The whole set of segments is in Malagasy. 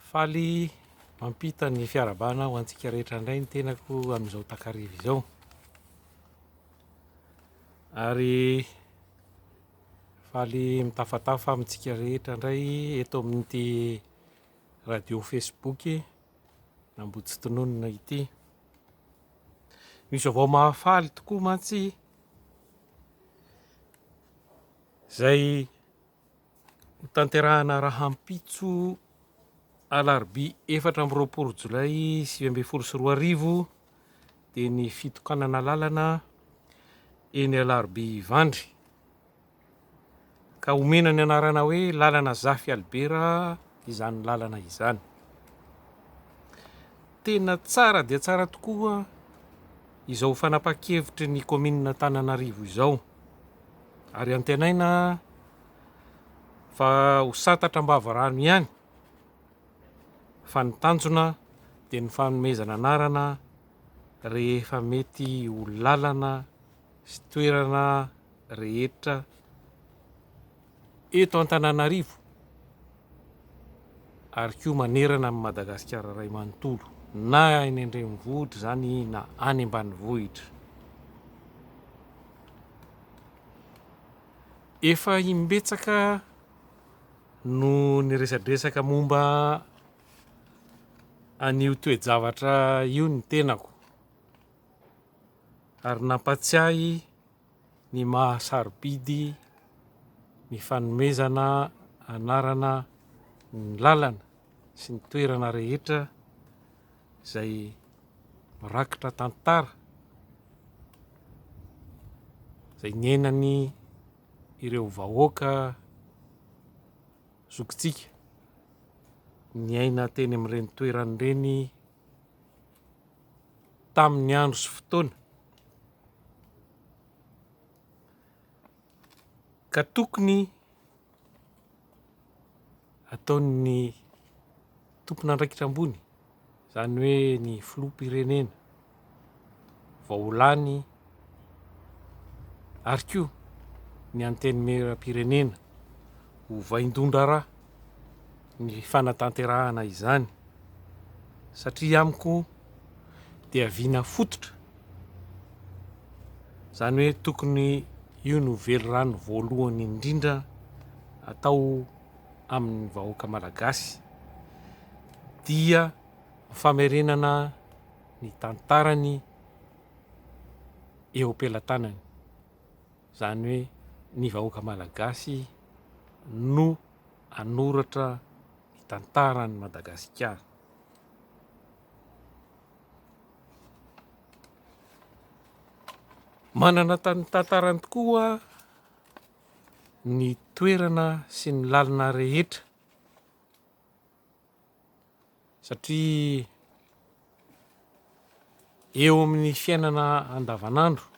Faly mampita ny fiarabana ho antsika rehetra indray ny tenako amin'izao takariva izao. Ary faly mitafatafa amintsika rehetra indray eto amin'ity radio Facebook Nambotsitsinonona ity. Misy avao mahafaly tokoa mantsy zay tanterahana rahampitso alarobia 4 Jolay 2024 dia ny fitokanana lalana eny Alarobia Ivandry ka omena ny anarana hoe lalana Zafy Albera izany lalana izany. Tena tsara dia tsara tokoa izao fanapa-kevitry ny kominina Antananarivo izao, ary antenaina fa ho satatra Ambavarano ihany fa ny tanjona dia ny fanomezana anarana rehefa mety ho lalana sy toerana rehetra eto Antananarivo ary koa manerana amin'ny Madagasikara iray manontolo, na any an-drenivohitra zany na any ambanivohitra. Efa imbetsaka no niresadresaka momba an'io toe-javatra io ny tenako, ary nampatsiahy ny mahasarobidy ny fanomezana anarana ny lalana sy ny toerana rehetra zay mirakitra tantara zay niainany ireo vahoaka zokintsika niaina teny amin'ireny toerana ireny tamin'ny andro sy fotoana, ka tokony ataon'ny tompona andraikitra ambony, zany hoe ny filoham-pirenena, vaholany ary koa ny antenimieram-pirenena ho vaindondrara ny fanatanterahana izany, satria amiko dia viana fototra, zany hoe tokony io no velorano voalohany indrindra atao amin'ny vahoaka malagasy dia famerenana ny tantarany eo am-pelantanany, zany hoe ny vahoaka malagasy no anoratra ny tantarany Madagasikara. Manana tantarany tokoa ny toerana sy ny lalana rehetra, satria eo amin'ny fiainana andavanandro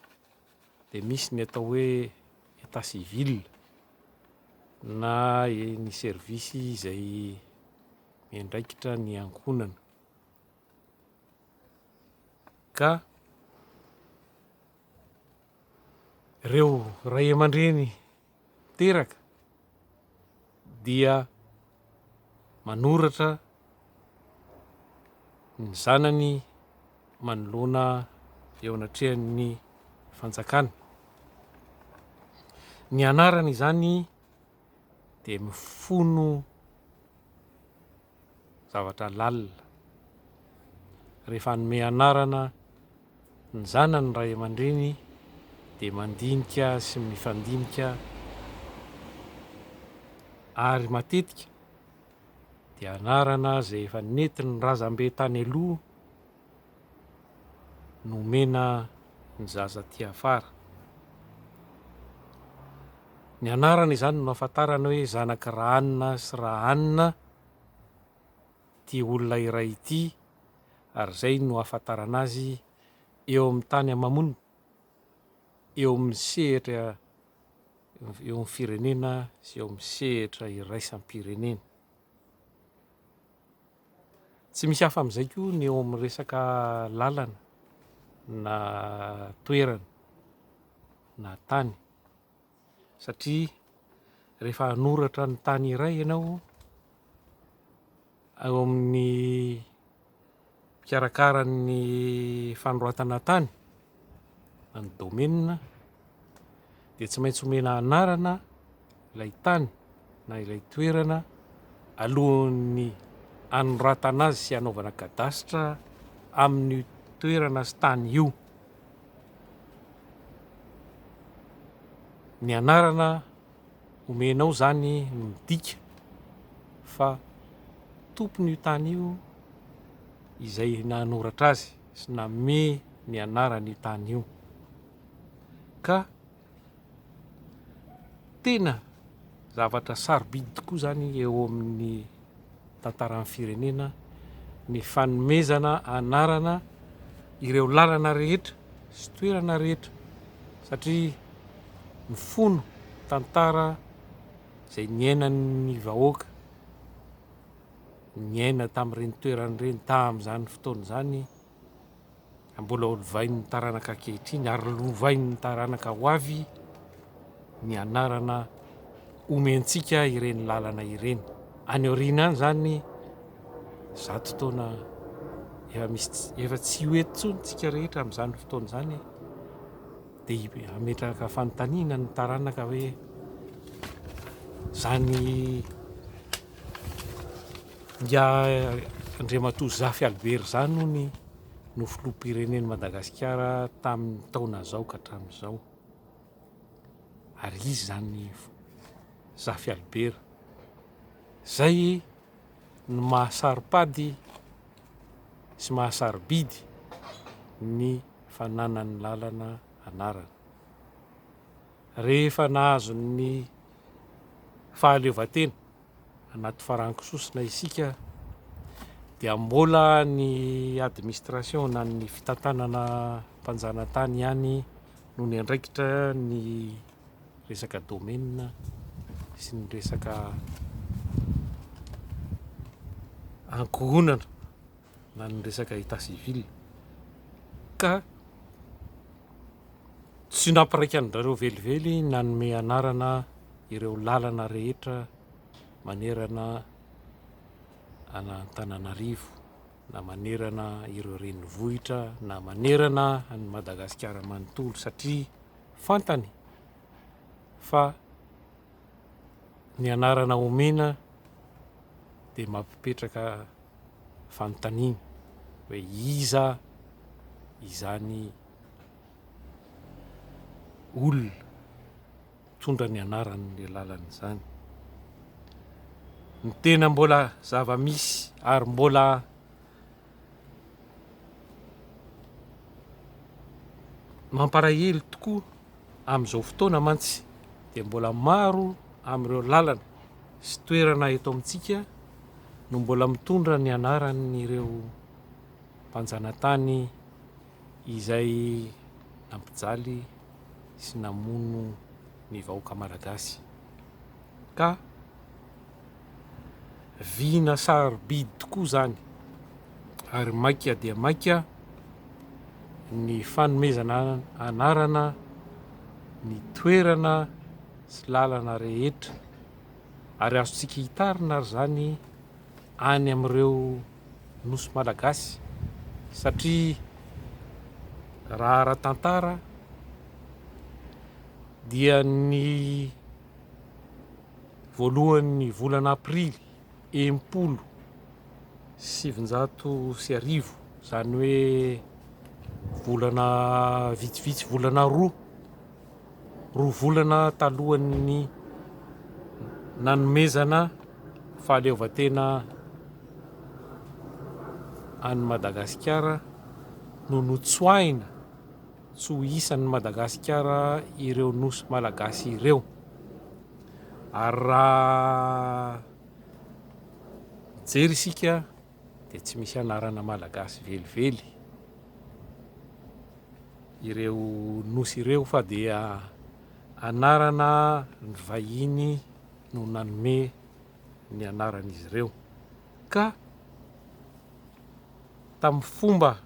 dia misy ny atao hoe état civil na ny servisy izay miandraikitra ny ankonana, ka ireo ray aman-dreny teraka dia manoratra ny zanany manoloana eo anatrehan'ny fanjakana. Ny anarany izany dia mifono zavatra lalina, rehefa hanome anarana ny zanany ray aman-dreny dia mandinika sy mifandinika, ary matetika dia anarana zay efa nentin'ny razambe tany aloha no omena ny zaza aty afara. Ny anarana izany no ahafantarana hoe zanaka ra anina sy ra anina ty olona iray ity, ary zay no ahafantarana azy eo amin'ny tany amamonina, eo amin'ny sehatra, eo amin'ny firenena sy eo amin'ny sehatra iraisam-pirenena. Tsy misy hafa amin'izay koa ny eo amin'ny resaka lalana na toerana na tany, satria rehefa hanoratra ny tany iray ianao eo amin'ny mpikarakaran'ny fanoratana tany ny domaine dia tsy maintsy omena anarana ilay tany na ilay toerana alohan'ny anoratana azy sy anaovana kadasitra amin'ny toerana sy tany io. Ny anarana omenao zany midika fa tompony io tany io izay nanoratra azy sy nanome ny anarany io tany io. Ka tena zavatra sarobidy tokoa zany eo amin'ny tantaran'ny firenena ny fanomezana anarana ireo lalana rehetra sy toerana rehetra satria ny fono tantara izay niainan'ny vahoaka niaina tamin'ireny toerana ireny tamin'izany fotoana izany mbola lovain'ny taranaka ankehitriny ary lovain'ny taranaka ho avy ny anarana omentsika ireny lalana ireny. Any aoriana any zany 100 taona efa tsy ho eto intsony tsika rehetra amin'izany fotoana izany dia ametraka fanontaniana ny taranaka hoe zany nga Andriamatoa Zafy Albert zany hono no filoham-pirenen'i Madagasikara tamin'ny taona zao ka hatramin'izao. Ary izy zany Zafy Albert zay no mahasaripady sy mahasarobidy ny fananany lalana anarana. Rehefa nahazo ny fahaleovan-tena anaty farankisoasina isika dia mbola ny administration na ny fitantanana mpanjanantany ihany no ny andraikitra ny resaka domaine sy ny resaka ankohonana na ny resaka état civil. Ka tsy nampiraikan'ireo velively nanome anarana ireo lalana rehetra manerana Antananarivo na manerana ireo renivohitra na manerana ny Madagasikara manontolo satria fantany fa ny anarana omena dia mampipetraka fanontaniana hoe iza izany olona mitondra ny anaran'le lalana izany. Ny tena mbola zava-misy ary mbola mampalahelo tokoa amin'izao fotoana mantsy dia mbola maro amin'ireo lalana sy toerana eto amintsika no mbola mitondra ny anaran'ireo mpanjanantany izay nampijaly sy namono ny vahoaka malagasy. Ka viana sarobidy tokoa zany ary maika dia maika ny fanomezana anarana ny toerana sy lalana rehetra ary azontsika hitarina ary zany any amin'ireo nosy malagasy satria raha ara-tantara dia ny voalohan'ny volana aprily 1700 zany hoe volana vitsivitsy volana roa volana talohan'ny nanomezana fahaleovan-tena any Madagasikara no notsoahina tsy ho isan'ny Madagasikara ireo nosy malagasy ireo. Ary raha jery isika dia tsy misy anarana malagasy velively ireo nosy ireo fa dia anarana ny vahiny no nanome ny anaran'izy ireo. Ka tamin'ny fomba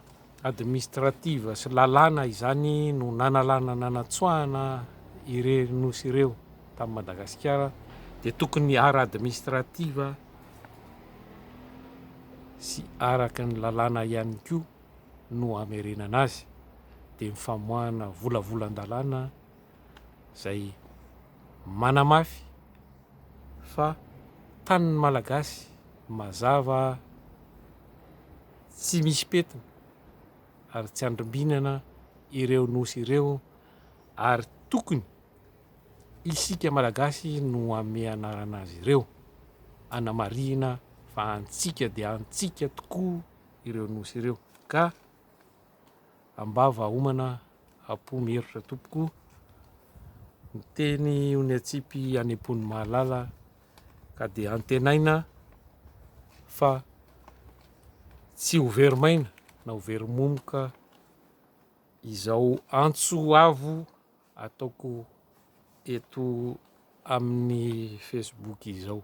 administrativa sy lalàna izany no nanalana nanatsoahana ireo nosy ireo tamin'ny Madagasikara dia tokony ara-administrativa sy araka ny lalàna ihany koa no hamerenana azy, de mifamoahana volavolan-dalàna zay manamafy fa tanin'ny malagasy mazava tsy misy petina ary tsy andrombinana ireo nosy ireo, ary tokony isika malagasy no ame anarana azy ireo, anamarihana fa antsika de antsika tokoa ireo nosy ireo. Ka ambava homana apo miherotra tompoko, ny teny ony Atsipy any Ampon'ny Mahalala, ka de antenaina fa tsy ho very maina na ho very momoka izao antso avo ataoko eto amin'ny Facebook izao.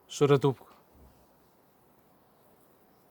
Sotra tompoko.